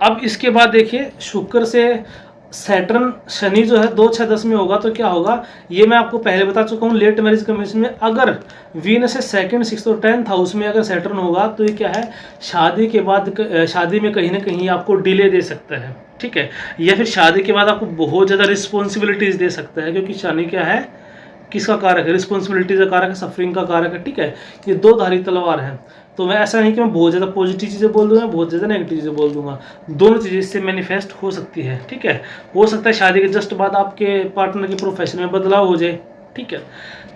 अब इसके बाद देखिए शुक्र से सैटर्न शनि जो है 2, 6, 10 में होगा तो क्या होगा, ये मैं आपको पहले बता चुका हूँ लेट मैरिज कमीशन में। अगर वीनस से 2nd, 6th और 10th हाउस में अगर सैटर्न होगा तो ये क्या है, शादी के बाद शादी में कहीं ना कहीं आपको डिले दे सकता है, ठीक है, या फिर शादी के बाद आपको बहुत ज़्यादा रिस्पॉन्सिबिलिटीज दे सकता है, क्योंकि शनि क्या है, किसका कारक है, रिस्पॉन्सिबिलिटीज का कारक है, सफरिंग का कारक है, ठीक है। ये 2 धारी तलवार है। तो मैं ऐसा नहीं कि मैं बहुत ज़्यादा पॉजिटिव चीज़ें बोल दूंगा, बहुत ज़्यादा नेगेटिव चीज़ें बोल दूंगा, दोनों चीज़ें इससे मैनिफेस्ट हो सकती है, ठीक है। हो सकता है शादी के जस्ट बाद आपके पार्टनर के प्रोफेशन में बदलाव हो जाए, ठीक है,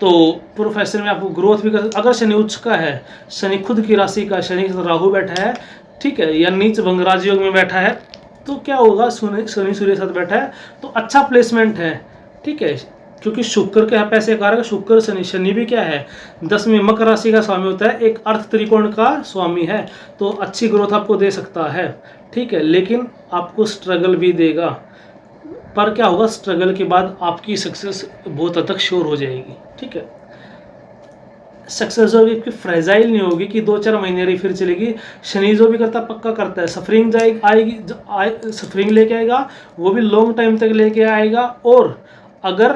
तो प्रोफेशन में आपको ग्रोथ भी कर, अगर शनि उच्च का है, शनि खुद की राशि का, शनि राहु बैठा है, ठीक है, या नीच भंग राजयोग में बैठा है, तो क्या होगा, शनि सूर्य साथ बैठा है तो अच्छा प्लेसमेंट है, ठीक है, क्योंकि शुक्र क्या है, पैसे कारक, शुक्र शनि, शनि भी क्या है 10वीं मकर राशि का स्वामी होता है, एक अर्थ त्रिकोण का स्वामी है, तो अच्छी ग्रोथ आपको दे सकता है, ठीक है, लेकिन आपको स्ट्रगल भी देगा। पर क्या होगा, स्ट्रगल के बाद आपकी सक्सेस बहुत हद तक श्योर हो जाएगी, ठीक है। सक्सेस होगी कि फ्रेजाइल नहीं होगी कि 2-4 महीने रही फिर चलेगी। शनि जो भी करता पक्का करता है, सफरिंग आएगी, सफरिंग लेके आएगा, वो भी लॉन्ग टाइम तक लेके आएगा, और अगर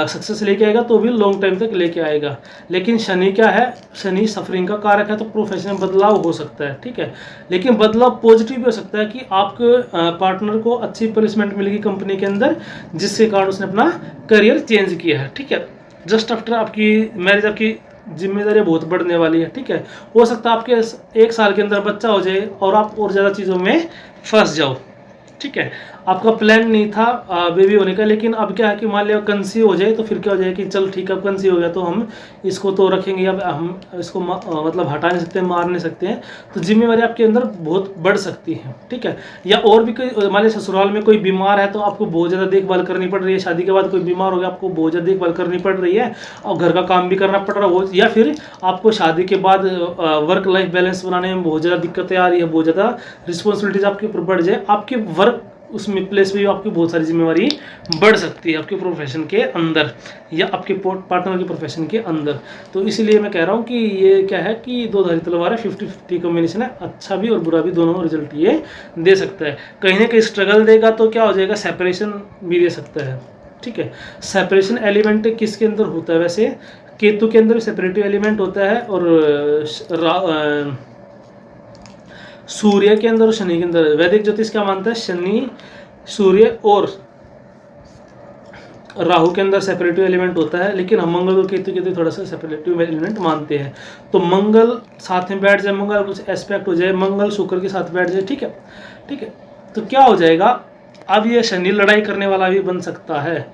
सक्सेस लेके आएगा तो भी लॉन्ग टाइम तक लेके आएगा। लेकिन शनि क्या है, शनि सफरिंग का कारक है, तो प्रोफेशन में बदलाव हो सकता है, ठीक है, लेकिन बदलाव पॉजिटिव भी हो सकता है कि आपके पार्टनर को अच्छी प्लेसमेंट मिलेगी कंपनी के अंदर, जिसके कारण उसने अपना करियर चेंज किया है, ठीक है। जस्ट आफ्टर आपकी मैरिज आपकी जिम्मेदारी बहुत बढ़ने वाली है, ठीक है। हो सकता है आपके 1 साल के अंदर बच्चा हो जाए और आप और ज़्यादा चीज़ों में फंस जाओ, ठीक है। आपका प्लान नहीं था बेबी होने का, लेकिन अब क्या है कि मान लिया कंसीव हो जाए, तो फिर क्या हो जाए कि चल ठीक है अब कंसीव हो गया तो हम इसको तो रखेंगे, अब हम इसको मतलब हटा नहीं सकते, मार नहीं सकते हैं, तो जिम्मेवारी आपके अंदर बहुत बढ़ सकती है, ठीक है। या और भी कोई, मान लिया ससुराल में कोई बीमार है तो आपको बहुत ज़्यादा देखभाल करनी पड़ रही है, शादी के बाद कोई बीमार हो गया आपको बहुत ज़्यादा देखभाल करनी पड़ रही है, और घर का काम भी करना पड़ रहा है, या फिर आपको शादी के बाद वर्क लाइफ बैलेंस बनाने में बहुत ज़्यादा दिक्कतें आ रही है, बहुत ज़्यादा रिस्पॉन्सिबिलिटीज आपके ऊपर बढ़ जाए, आपके वर्क उसमें प्लेस में आपकी बहुत सारी जिम्मेवारी बढ़ सकती है आपके प्रोफेशन के अंदर, या आपके पार्टनर के प्रोफेशन के अंदर। तो इसीलिए मैं कह रहा हूँ कि ये क्या है कि 2 धारी तलवार है, 50-50 कॉम्बिनेशन है, अच्छा भी और बुरा भी दोनों रिजल्ट ये दे सकता है। कहीं ना कहीं स्ट्रगल देगा तो क्या हो जाएगा, सेपरेशन भी दे सकता है, ठीक है। सेपरेशन एलिमेंट किसके अंदर होता है, वैसे केतु के अंदर सेपरेटिव एलिमेंट होता है, और सूर्य के अंदर और शनि के अंदर। वैदिक ज्योतिष क्या मानता है, शनि, सूर्य और राहु के अंदर सेपरेटिव एलिमेंट होता है, लेकिन हम मंगल और केतु के थोड़ा सा सेपरेटिव एलिमेंट मानते हैं। तो मंगल साथ में बैठ जाए, मंगल कुछ एस्पेक्ट हो जाए, मंगल शुक्र के साथ बैठ जाए, ठीक है, ठीक है, तो क्या हो जाएगा, अब ये शनि लड़ाई करने वाला भी बन सकता है।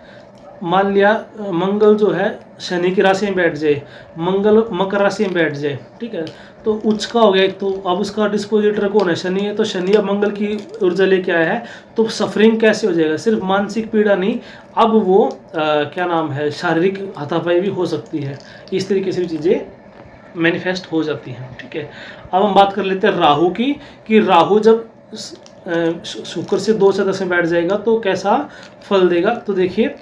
मान लिया मंगल जो है शनि की राशि में बैठ जाए, मंगल मकर राशि में बैठ जाए, ठीक है, तो उच्च का हो गया एक, तो अब उसका डिस्पोजिटर कौन है, शनि है, तो शनि अब मंगल की ऊर्जा लेके आया है, तो सफरिंग कैसे हो जाएगा, सिर्फ मानसिक पीड़ा नहीं, अब वो क्या नाम है, शारीरिक हाथापाई भी हो सकती है, इस तरीके से भी चीज़ें मैनिफेस्ट हो जाती हैं, ठीक है। अब हम बात कर लेते हैं राहु की, कि राहु जब शुक्र से 2 से 10 में बैठ जाएगा तो कैसा फल देगा। तो देखिए,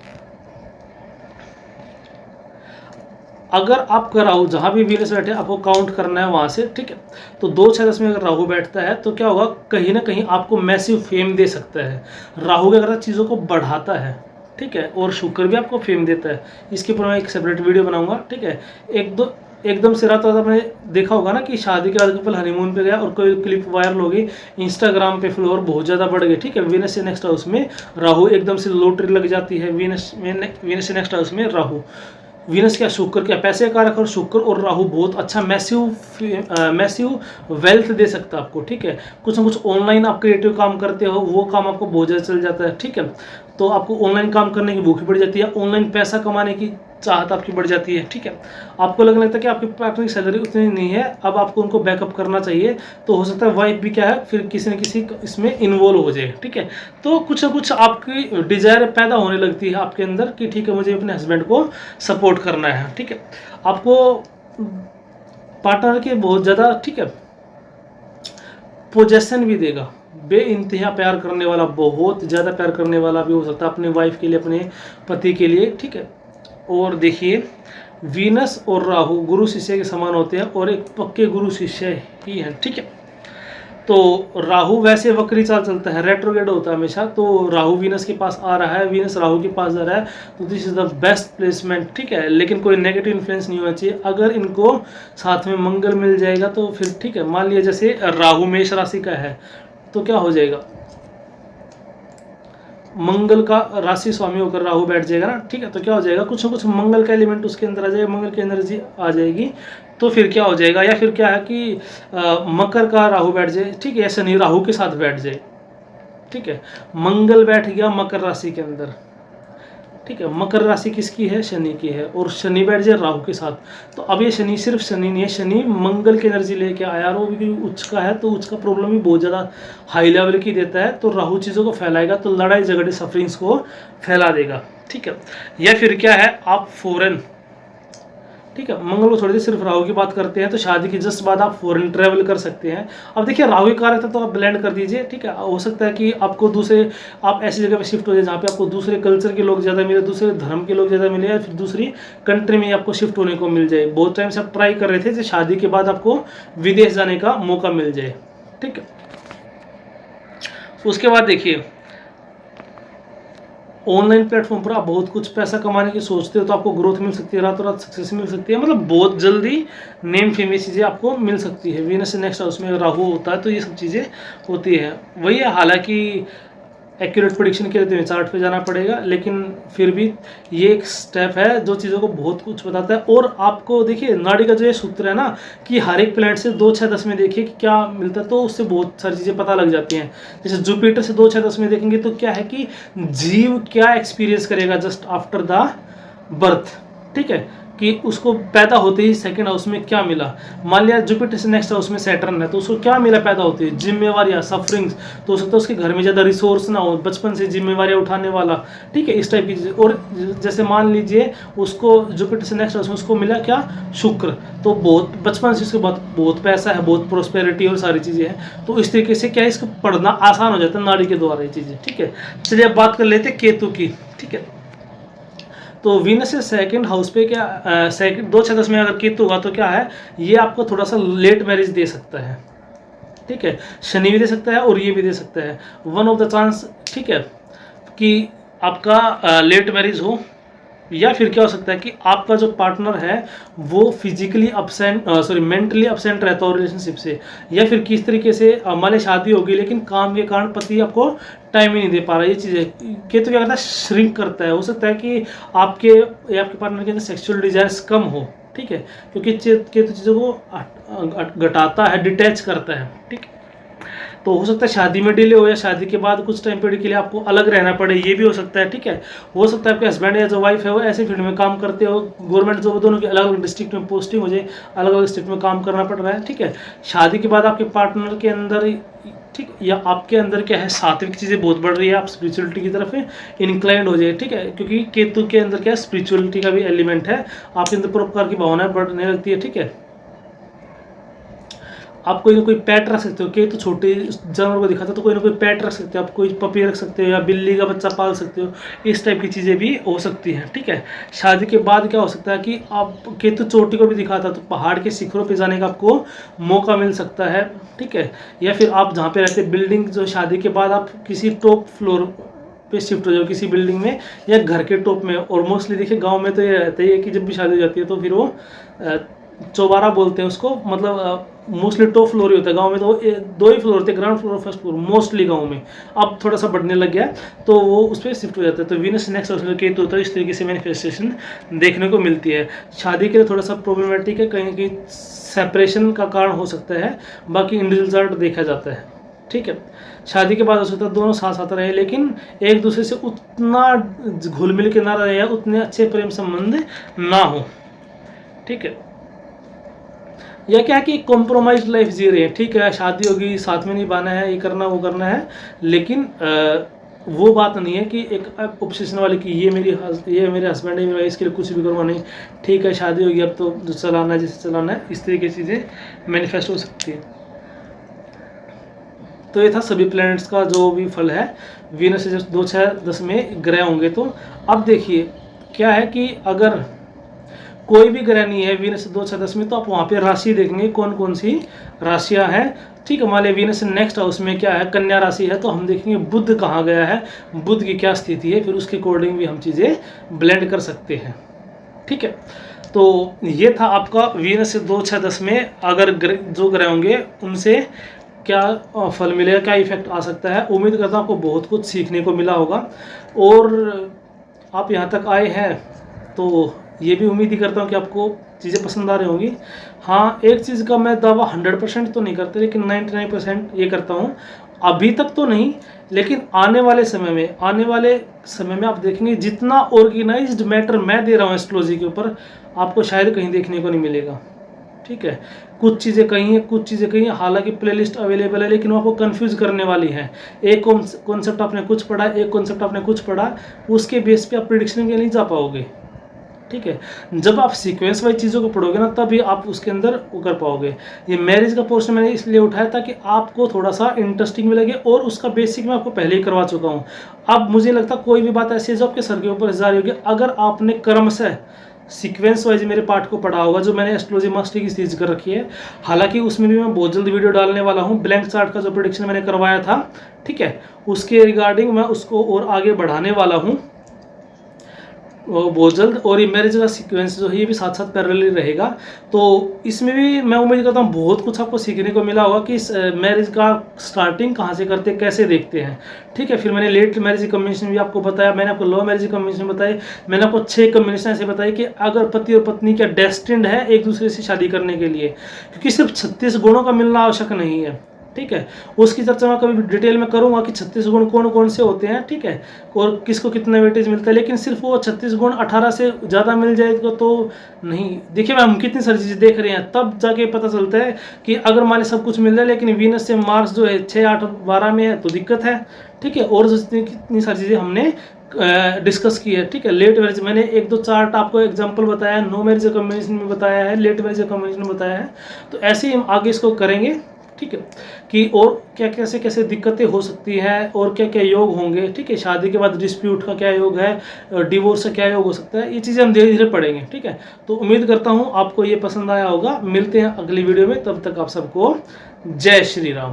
अगर आपका राहु जहाँ भी वीनस बैठे आपको काउंट करना है वहाँ से, ठीक है, तो 2-6-10 में अगर राहु बैठता है तो क्या होगा, कहीं ना कहीं आपको मैसिव फेम दे सकता है। राहु क्या करता है, चीज़ों को बढ़ाता है, ठीक है, और शुक्र भी आपको फेम देता है। इसके ऊपर मैं एक सेपरेट वीडियो बनाऊंगा, ठीक है। एकदम से रात आपने देखा होगा ना कि शादी के बाद कपल हनीमून पे गया और कोई क्लिप वायरल हो गई, इंस्टाग्राम पे फ्लोर बहुत ज़्यादा बढ़ गए, ठीक है। वीनस से नेक्स्ट हाउस में राहु, एकदम से लॉटरी लग जाती है वीनस से नेक्स्ट हाउस में राहु। वीनस क्या, शुक्र क्या, पैसे का कारक, और शुक्र और राहु बहुत अच्छा मैसिव वेल्थ दे सकता है आपको, ठीक है। कुछ ना कुछ ऑनलाइन आप क्रिएटिव काम करते हो, वो काम आपको बहुत ज़्यादा चल जाता है, ठीक है, तो आपको ऑनलाइन काम करने की भूख बढ़ जाती है, ऑनलाइन पैसा कमाने की चाहत आपकी बढ़ जाती है, ठीक है। आपको लगने लगता है कि आपकी पार्टनर की सैलरी उतनी नहीं है, अब आपको उनको बैकअप करना चाहिए, तो हो सकता है वाइफ भी क्या है, फिर किसी न किसी इसमें इन्वॉल्व हो जाए, ठीक है। तो कुछ ना कुछ आपकी डिजायर पैदा होने लगती है आपके अंदर कि ठीक है मुझे अपने हस्बैंड को सपोर्ट करना है, ठीक है। आपको पार्टनर के बहुत ज़्यादा, ठीक है, पोजेशन भी देगा, बेइंतहा प्यार करने वाला, बहुत ज़्यादा प्यार करने वाला भी हो सकता है अपने वाइफ के लिए, अपने पति के लिए, ठीक है। और देखिए, वीनस और राहु गुरु शिष्य के समान होते हैं और एक पक्के गुरु शिष्य ही हैं, ठीक है। तो राहु वैसे वक्री चाल चलता है, रेट्रोग्रेड होता है हमेशा। तो राहु वीनस के पास आ रहा है, वीनस राहु के पास जा रहा है, तो this is the best placement, ठीक है। लेकिन कोई नेगेटिव इन्फ्लुएंस नहीं होना चाहिए। अगर इनको साथ में मंगल मिल जाएगा तो फिर ठीक है। मान लिया जैसे राहु मेष राशि का है तो क्या हो जाएगा, मंगल का राशि स्वामी होकर राहु बैठ जाएगा ना, ठीक है। तो क्या हो जाएगा, कुछ ना कुछ मंगल का एलिमेंट उसके अंदर आ जाएगा, मंगल की एनर्जी आ जाएगी। तो फिर क्या हो जाएगा, या फिर क्या है कि मकर का राहु बैठ जाए, ठीक है, या शनि राहु के साथ बैठ जाए, ठीक है। मंगल बैठ गया मकर राशि के अंदर, ठीक है। मकर राशि किसकी है, शनि की है, और शनि बैठ जाए राहु के साथ। तो अब ये शनि सिर्फ शनि नहीं है, शनि मंगल की एनर्जी लेके आया, और वो भी उच्च का है, तो उच्च का प्रॉब्लम भी बहुत ज़्यादा हाई लेवल की देता है। तो राहु चीज़ों को फैलाएगा, तो लड़ाई झगड़े सफरिंग्स को फैला देगा, ठीक है। या फिर क्या है, आप फॉरेन, ठीक है, मंगल को छोड़ दिए, सिर्फ राहु की बात करते हैं, तो शादी की जस्ट बाद आप फॉरेन ट्रैवल कर सकते हैं। अब देखिए राहु की कारक था तो आप ब्लेंड कर दीजिए, ठीक है। हो सकता है कि आपको दूसरे, आप ऐसी जगह पे शिफ्ट हो जाए जहाँ पे आपको दूसरे कल्चर के लोग ज़्यादा मिले, दूसरे धर्म के लोग ज़्यादा मिले, या फिर दूसरी कंट्री में आपको शिफ्ट होने को मिल जाए। बहुत टाइम से आप ट्राई कर रहे थे कि शादी के बाद आपको विदेश जाने का मौका मिल जाए, ठीक है। उसके बाद देखिए, ऑनलाइन प्लेटफॉर्म पर आप बहुत कुछ पैसा कमाने की सोचते हो तो आपको ग्रोथ मिल सकती है, रातों रात सक्सेस मिल सकती है, मतलब बहुत जल्दी नेम फेमस चीज़ें आपको मिल सकती है। वीनस से नेक्स्ट हाउस में राहु होता है तो ये सब चीज़ें होती है। वही है, हालांकि एक्यूरेट प्रेडिक्शन के लिए तुम्हें चार्ट पे जाना पड़ेगा, लेकिन फिर भी ये एक स्टेप है जो चीज़ों को बहुत कुछ बताता है। और आपको देखिए नाड़ी का जो ये सूत्र है ना, कि हर एक प्लैनेट से 2, 6, 10 में देखिए कि क्या मिलता है, तो उससे बहुत सारी चीज़ें पता लग जाती हैं। जैसे जुपिटर से 2, 6, 10 में देखेंगे तो क्या है कि जीव क्या एक्सपीरियंस करेगा जस्ट आफ्टर द बर्थ, ठीक है, कि उसको पैदा होते ही सेकंड हाउस में क्या मिला। मान लिया जुपिटर से नेक्स्ट हाउस में सैटर्न है, तो उसको क्या मिला पैदा होती है, जिम्मेवारियां, सफरिंग्स। तो हो सकता है उसके घर में ज़्यादा रिसोर्स ना हो, बचपन से जिम्मेवारियां उठाने वाला, ठीक है, इस टाइप की चीज़ें। और जैसे मान लीजिए उसको जुपिटर से नेक्स्ट हाउस में उसको मिला क्या, शुक्र, तो बहुत बचपन से उसके बाद बहुत पैसा है, बहुत प्रोस्पेरिटी और सारी चीज़ें हैं। तो इस तरीके से क्या है, इसको पढ़ना आसान हो जाता है नाड़ी के द्वारा ये चीज़ें, ठीक है। चलिए अब बात कर लेते हैं केतु की, ठीक है। तो वीनस से सेकंड हाउस पे क्या, सेकंड 2, 6, 10 में अगर केतु होगा तो क्या है, ये आपको थोड़ा सा लेट मैरिज दे सकता है, ठीक है। शनि भी दे सकता है और ये भी दे सकता है, वन ऑफ द चांस, ठीक है, कि आपका लेट मैरिज हो। या फिर क्या हो सकता है कि आपका जो पार्टनर है वो फिजिकली अपसेंट, मेंटली अपसेंट रहता हो रिलेशनशिप से। या फिर किस तरीके से हमारे शादी होगी लेकिन काम के कारण पति आपको टाइम ही नहीं दे पा रहा। ये चीज़ें केतु क्या करता है, श्रिंक करता है। हो सकता है कि आपके या आपके पार्टनर के अंदर सेक्सुअल डिजायर्स कम हो, ठीक है, क्योंकि केतु चीज़ों को घटाता है, डिटैच करता है, ठीक है। तो हो सकता है शादी में डिले हो, या शादी के बाद कुछ टाइम पीरियड के लिए आपको अलग रहना पड़े, ये भी हो सकता है, ठीक है। हो सकता है आपके हस्बैंड या जो वाइफ है वो ऐसे फील्ड में काम करते हो, गवर्नमेंट जॉब, दोनों की अलग अलग डिस्ट्रिक्ट में पोस्टिंग हो जाए, अलग अलग स्टेट में काम करना पड़ रहा है, ठीक है। शादी के बाद आपके पार्टनर के अंदर, ठीक, या आपके अंदर क्या है, सात्विक चीज़ें बहुत बढ़ रही है, आप स्पिरिचुअलिटी की तरफ इंक्लाइंड हो जाए, ठीक है, क्योंकि केतु के अंदर क्या है, स्पिरिचुअलिटी का भी एलिमेंट है, आपके अंदर प्रकार की भावनाएं बढ़ने लगती है, ठीक है। आप कोई ना कोई पेट रख सकते हो, कि तो छोटे जानवर को दिखाता है तो कोई ना कोई पेट रख सकते हो, आप कोई पपी रख सकते हो या बिल्ली का बच्चा पाल सकते हो, इस टाइप की चीज़ें भी हो सकती हैं, ठीक है। शादी के बाद क्या हो सकता है कि आप केतु चोटी को भी दिखाता है तो पहाड़ के शिखरों पे जाने का आपको मौका मिल सकता है, ठीक है। या फिर आप जहाँ पे रहते बिल्डिंग, जो शादी के बाद आप किसी टॉप फ्लोर पे शिफ्ट हो जाओ किसी बिल्डिंग में या घर के टॉप में। और मोस्टली देखिए गाँव में तो ये रहता ही है कि जब भी शादी हो जाती है तो फिर वो चौबारा बोलते हैं उसको, मतलब मोस्टली टॉप फ्लोर ही होता है। गांव में तो 2 ही फ्लोर होते हैं, ground floor, first floor, mostly गांव में। अब थोड़ा सा बढ़ने लग गया तो वो उस पर शिफ्ट हो जाता है। तो वीनस नेक्स्ट हाउस में केतु होता है, इस तरीके से मैनिफेस्टेशन देखने को मिलती है। शादी के लिए थोड़ा सा प्रॉब्लमेटिक है, कहीं कहीं सेपरेशन का कारण हो सकता है, बाकी इंडिविजुअल चार्ट देखा जाता है, ठीक है। शादी के बाद हो सकता है दोनों साथ साथ रहे लेकिन एक दूसरे से उतना घुल मिल के ना रहे या उतने अच्छे प्रेम संबंध ना हो, ठीक है। या क्या कि कॉम्प्रोमाइज लाइफ जी रहे हैं, ठीक है, शादी होगी, साथ में निभाना है, ये करना वो करना है, लेकिन वो बात नहीं है कि एक ऑब्सेशन वाले कि ये मेरे हस्बैंड है, मैं इसके लिए कुछ भी करूँगा नहीं, ठीक है, शादी होगी अब तो जो चलाना है जैसे चलाना है, इस तरीके की चीज़ें मैनिफेस्ट हो सकती है। तो ये था सभी प्लैनेट्स का जो भी फल है। वीनस से जब 2, 6, 10 में ग्रह होंगे। तो अब देखिए क्या है कि अगर कोई भी ग्रह नहीं है वीनस 2-6-10 में, तो आप वहाँ पे राशि देखेंगे कौन कौन सी राशियाँ हैं। ठीक है, मान लिया वीनस नेक्स्ट हाउस में क्या है, कन्या राशि है, तो हम देखेंगे बुध कहाँ गया है, बुध की क्या स्थिति है, फिर उसके अकॉर्डिंग भी हम चीज़ें ब्लेंड कर सकते हैं। ठीक है, तो ये था आपका वीनस से 2-6-10 में अगर जो ग्रह होंगे उनसे क्या फल मिलेगा, क्या इफेक्ट आ सकता है। उम्मीद करता हूँ आपको बहुत कुछ सीखने को मिला होगा, और आप यहाँ तक आए हैं तो ये भी उम्मीद ही करता हूँ कि आपको चीज़ें पसंद आ रही होंगी। हाँ, एक चीज़ का मैं दावा 100% तो नहीं करता, लेकिन 99% ये करता हूँ। अभी तक तो नहीं, लेकिन आने वाले समय में आप देखेंगे जितना ऑर्गेनाइज्ड मैटर मैं दे रहा हूँ एस्ट्रोलॉजी के ऊपर, आपको शायद कहीं देखने को नहीं मिलेगा। ठीक है, कुछ चीज़ें कहीं हैं, कुछ चीज़ें कहीं हैं, हालांकि प्लेलिस्ट अवेलेबल है, लेकिन वो आपको कंफ्यूज करने वाली है। एक कॉन्सेप्ट आपने कुछ पढ़ा, एक कॉन्सेप्ट आपने कुछ पढ़ा, उसके बेस पे आप प्रिडिक्शन के लिए नहीं जा पाओगे। ठीक है, जब आप सीक्वेंस वाइज चीज़ों को पढ़ोगे ना, तभी आप उसके अंदर उकर पाओगे। ये मैरिज का पोर्शन मैंने इसलिए उठाया था कि आपको थोड़ा सा इंटरेस्टिंग भी लगे, और उसका बेसिक मैं आपको पहले ही करवा चुका हूँ। अब मुझे लगता कोई भी बात ऐसी है जो आपके सर के ऊपर जा रही होगी, अगर आपने क्रमशः सीक्वेंस वाइज मेरे पार्ट को पढ़ा होगा, जो मैंने एस्ट्रोलॉजी मास्टरी की सीरीज कर रखी है। हालांकि उसमें भी मैं बहुत जल्द वीडियो डालने वाला हूँ। ब्लैंक चार्ट का जो प्रेडिक्शन मैंने करवाया था, ठीक है, उसके रिगार्डिंग मैं उसको और आगे बढ़ाने वाला हूँ वो बहुत जल्द। और ये मैरिज का सीक्वेंस जो है ये भी साथ साथ पैरेलली रहेगा, तो इसमें भी मैं उम्मीद करता हूँ बहुत कुछ आपको सीखने को मिला होगा कि मैरिज का स्टार्टिंग कहाँ से करते हैं, कैसे देखते हैं। ठीक है, फिर मैंने लेट मैरिज कम्बिनेशन भी आपको बताया, मैंने आपको लव मैरिज कम्बिनेशन बताई, मैंने आपको 6 कम्बिनेशन ऐसे बताए कि अगर पति और पत्नी क्या डेस्टिन्ड है एक दूसरे से शादी करने के लिए, क्योंकि सिर्फ 36 गुणों का मिलना आवश्यक नहीं है। ठीक है, उसकी चर्चा मैं कभी डिटेल में करूंगा कि 36 गुण कौन कौन से होते हैं। ठीक है, और किसको कितना वेटेज मिलता है, लेकिन सिर्फ वो 36 गुण 18 से ज़्यादा मिल जाएगा तो नहीं। देखिए हम कितनी सारी चीज़ें देख रहे हैं, तब जाके पता चलता है कि अगर मान सब कुछ मिल रहा है, लेकिन वीनस से मार्स जो है 6, 8, 12 में है तो दिक्कत है। ठीक है, और कितनी सारी चीज़ें हमने डिस्कस की है। ठीक है, लेट मैरिज मैंने 1-2 चार्ट आपको एग्जांपल बताया है, नो मैरिज कम्बिनेशन में बताया है, लेट मैरिज कम्बिनेशन में बताया है, तो ऐसे ही हम आगे इसको करेंगे। ठीक है, कि और क्या कैसे कैसे दिक्कतें हो सकती हैं और क्या क्या योग होंगे। ठीक है, शादी के बाद डिस्प्यूट का क्या योग है, डिवोर्स का क्या योग हो सकता है, ये चीज़ें हम धीरे धीरे पढ़ेंगे। ठीक है, तो उम्मीद करता हूँ आपको ये पसंद आया होगा। मिलते हैं अगली वीडियो में, तब तक आप सबको जय श्री राम।